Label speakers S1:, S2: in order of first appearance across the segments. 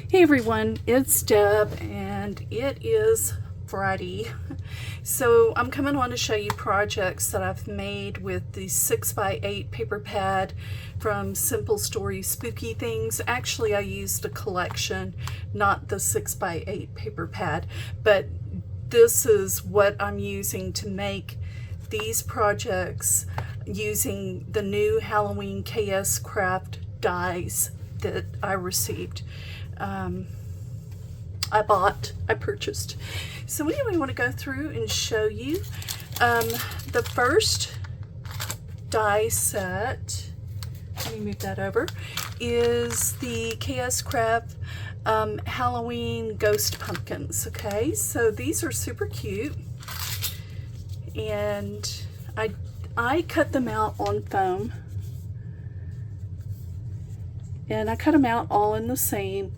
S1: Hey everyone, it's Deb and it is Friday. So I'm coming on to show you projects that I've made with the 6x8 paper pad from Simple Story Spooky Things. Actually, I used a collection, not the 6x8 paper pad, but this is what I'm using to make these projects using the new Halloween KSCraft dies that I received. I purchased. So anyway, I want to go through and show you the first die set. Let me move that over. Is the KSCraft Halloween ghost pumpkins. Okay, so these are super cute, and I cut them out on foam, and I cut them out all in the same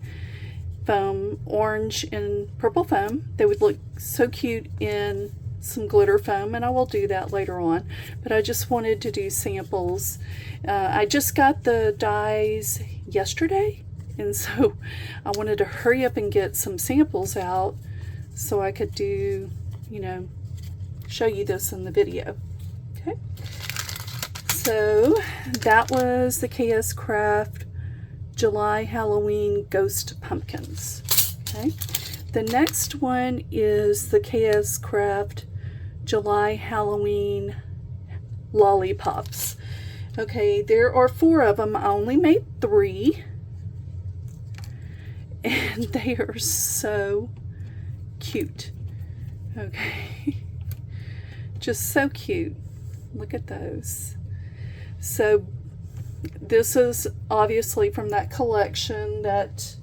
S1: foam, orange and purple foam. They would look so cute in some glitter foam, and I will do that later on, but I just wanted to do samples. I just got the dies yesterday, and so I wanted to hurry up and get some samples out so I could do, show you this in the video. Okay, so that was the KSCraft July Halloween Ghost Pumpkins. Okay, the next one is the KSCraft July Halloween Lollipops. Okay, there are 4 of them. I only made 3, and they are so cute. Okay, just so cute. Look at those. So this is obviously from that collection, that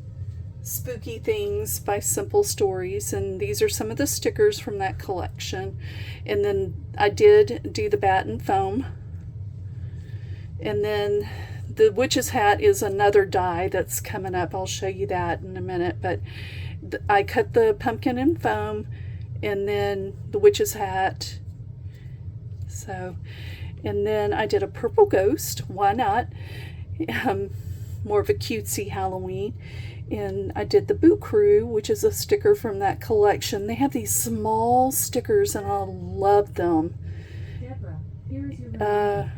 S1: Spooky Things by Simple Stories, and these are some of the stickers from that collection. And then I did do the batten foam, and then the witch's hat is another die that's coming up. I'll show you that in a minute, but I cut the pumpkin in foam and then the witch's hat. So, and then I did a purple ghost. Why not? More of a cutesy Halloween. And I did the Boo Crew, which is a sticker from that collection. They have these small stickers, and I love them.
S2: Deborah, here's your turn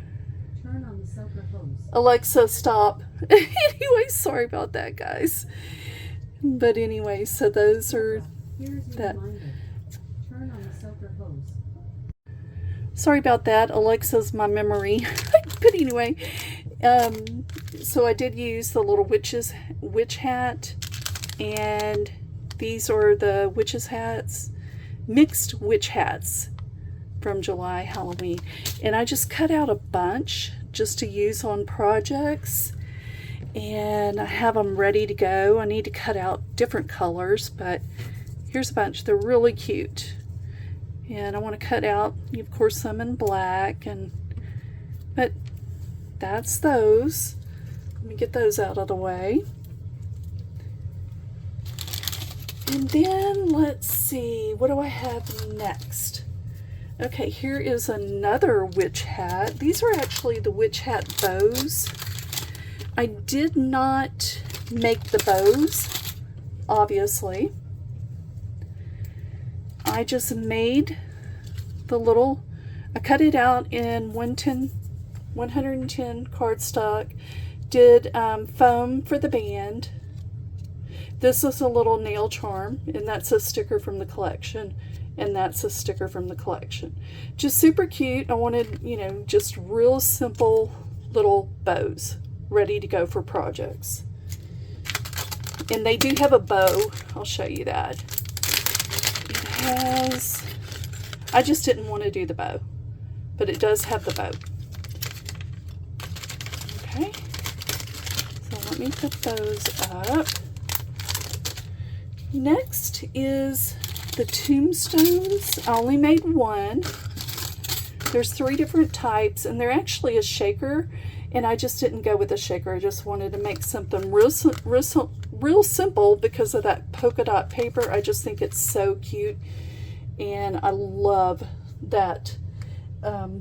S2: on the silver hose.
S1: Alexa, stop. Anyway, sorry about that, guys. But anyway, so those are
S2: here's your
S1: that.
S2: reminder. Turn on the silver hose.
S1: Sorry about that. Alexa's my memory. But anyway, so I did use the little witch hat, and these are the witches hats, mixed witch hats from July Halloween. And I just cut out a bunch just to use on projects, and I have them ready to go. I need to cut out different colors, but here's a bunch. They're really cute. And I want to cut out, of course, some in black, but that's those. Let me get those out of the way. And then let's see, what do I have next? Okay, here is another witch hat. These are actually the witch hat bows. I did not make the bows, obviously. I just made the little, I cut it out in 110 cardstock, did foam for the band. This is a little nail charm, and that's a sticker from the collection, and that's a sticker from the collection. Just super cute. I wanted, just real simple little bows ready to go for projects. And they do have a bow. I'll show you that. I just didn't want to do the bow, but it does have the bow. Okay, so let me put those up. Next is the tombstones. I only made 1. There's 3 different types, and they're actually a shaker, and I just didn't go with a shaker. I just wanted to make something real simple because of that polka dot paper. I just think it's so cute, and I love that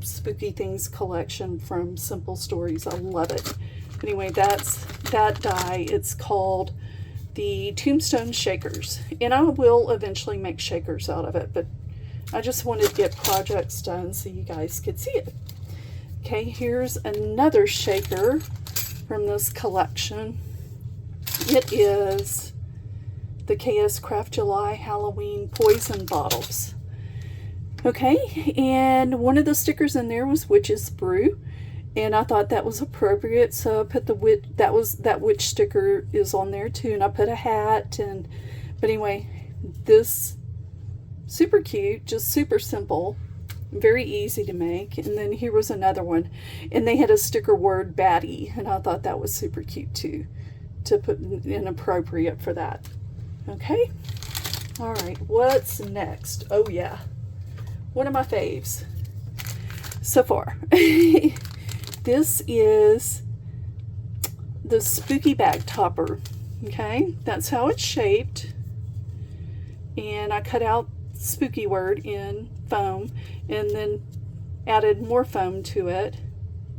S1: Spooky Things collection from Simple Stories. I love it. Anyway, that's that die. It's called the Tombstone shakers. And I will eventually make shakers out of it, but I just wanted to get projects done so you guys could see it. Okay, here's another shaker from this collection. It is the KSCraft July Halloween Poison Bottles. Okay, and one of the stickers in there was Witch's Brew, and I thought that was appropriate, so I put that witch sticker is on there too, and I put a hat. And but anyway, this super cute, just super simple, very easy to make. And then here was another one, and they had a sticker word baddie, and I thought that was super cute too, to put in appropriate for that. Okay, all right, what's next? Oh yeah, one of my faves so far. This is the spooky bag topper. Okay, that's how it's shaped, and I cut out spooky word in foam and then added more foam to it,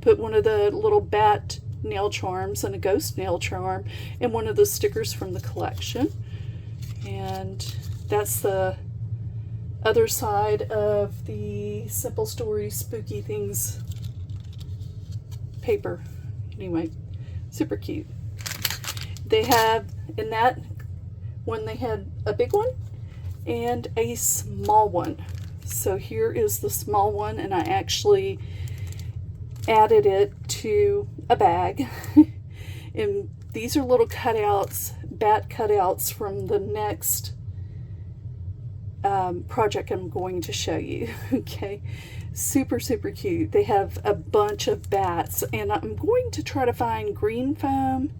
S1: put one of the little bat nail charms and a ghost nail charm and one of the stickers from the collection. And that's the other side of the Simple Story Spooky Things paper. Anyway, super cute. They have, in that one, they had a big one and a small one. So here is the small one, and I actually added it to a bag. And these are little cutouts, bat cutouts from the next project I'm going to show you. Okay, super cute. They have a bunch of bats, and I'm going to try to find green foam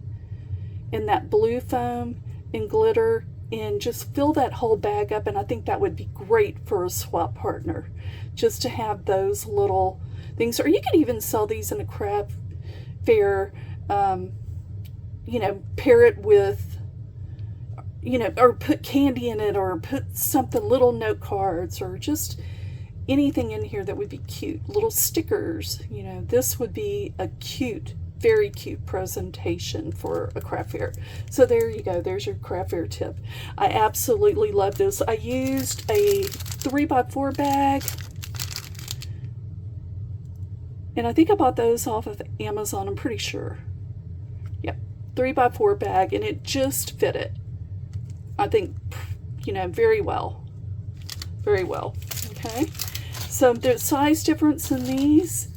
S1: and that blue foam and glitter and just fill that whole bag up. And I think that would be great for a swap partner, just to have those little things. Or you could even sell these in a craft fair, you know, pair it with, you know, or put candy in it, or put something, little note cards, or just anything in here that would be cute. Little stickers, you know, this would be a cute, very cute presentation for a craft fair. So there you go, there's your craft fair tip. I absolutely love this. I used a 3x4 bag, and I think I bought those off of Amazon, I'm pretty sure. Yep, 3x4 bag, and it just fit it. I think, you know, very well. Very well. Okay. So the size difference in these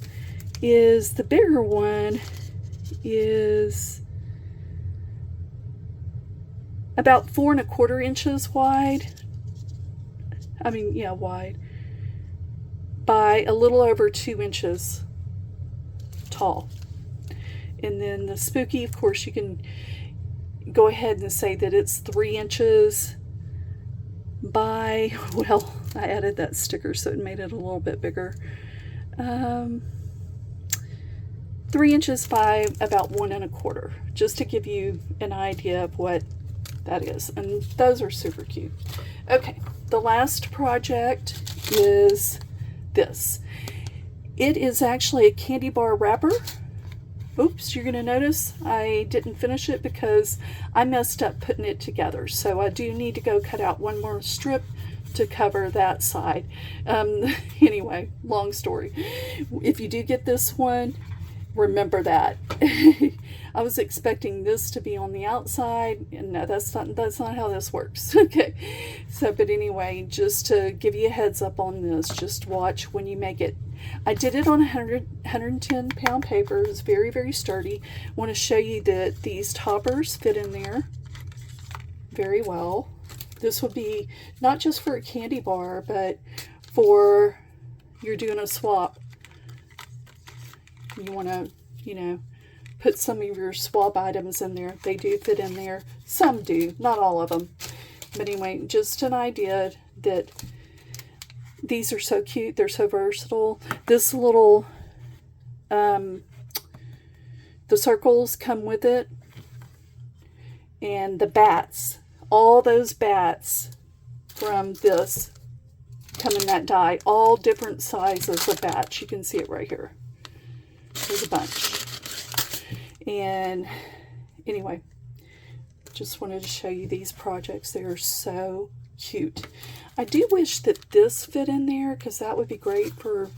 S1: is the bigger one is about 4 1/4 inches wide. I mean, yeah, wide. By a little over 2 inches tall. And then the spooky, of course, you can go ahead and say that it's 3 inches by, well, I added that sticker so it made it a little bit bigger. 3 inches by about 1 1/4, just to give you an idea of what that is. And those are super cute. Okay, the last project is this. It is actually a candy bar wrapper. Oops, you're going to notice I didn't finish it because I messed up putting it together. So I do need to go cut out one more strip to cover that side. Anyway, long story. If you do get this one, remember that. I was expecting this to be on the outside, and no, that's not how this works. Okay, so but anyway, just to give you a heads up on this, just watch when you make it. I did it on 110 pound paper. It's very sturdy. I want to show you that these toppers fit in there very well. This would be not just for a candy bar, but for you're doing a swap. You want to, you know, put some of your swap items in there. They do fit in there. Some do, not all of them. But anyway, just an idea that these are so cute. They're so versatile. This little, the circles come with it. And the bats, all those bats from this come in that die. All different sizes of bats. You can see it right here. There's a bunch. And anyway, just wanted to show you these projects. They are so cute. I do wish that this fit in there, because that would be great for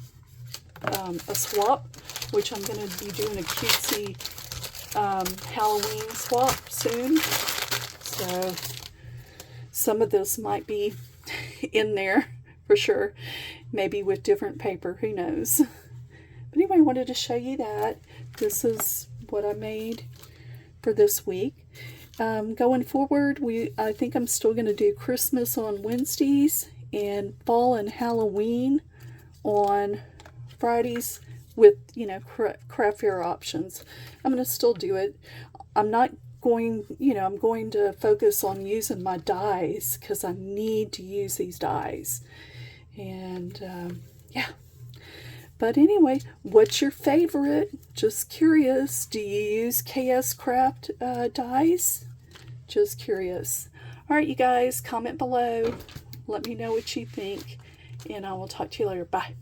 S1: a swap, which I'm going to be doing a cutesy Halloween swap soon. So some of this might be in there for sure. Maybe with different paper, who knows. But anyway, I wanted to show you that. This is what I made for this week. Going forward, I think I'm still going to do Christmas on Wednesdays and fall and Halloween on Fridays with, you know, craft fair options. I'm going to still do it. I'm not going, you know, I'm going to focus on using my dies, because I need to use these dies. And yeah. But anyway, what's your favorite? Just curious. Do you use KSCraft dies? Just curious. All right, you guys, comment below. Let me know what you think, and I will talk to you later. Bye.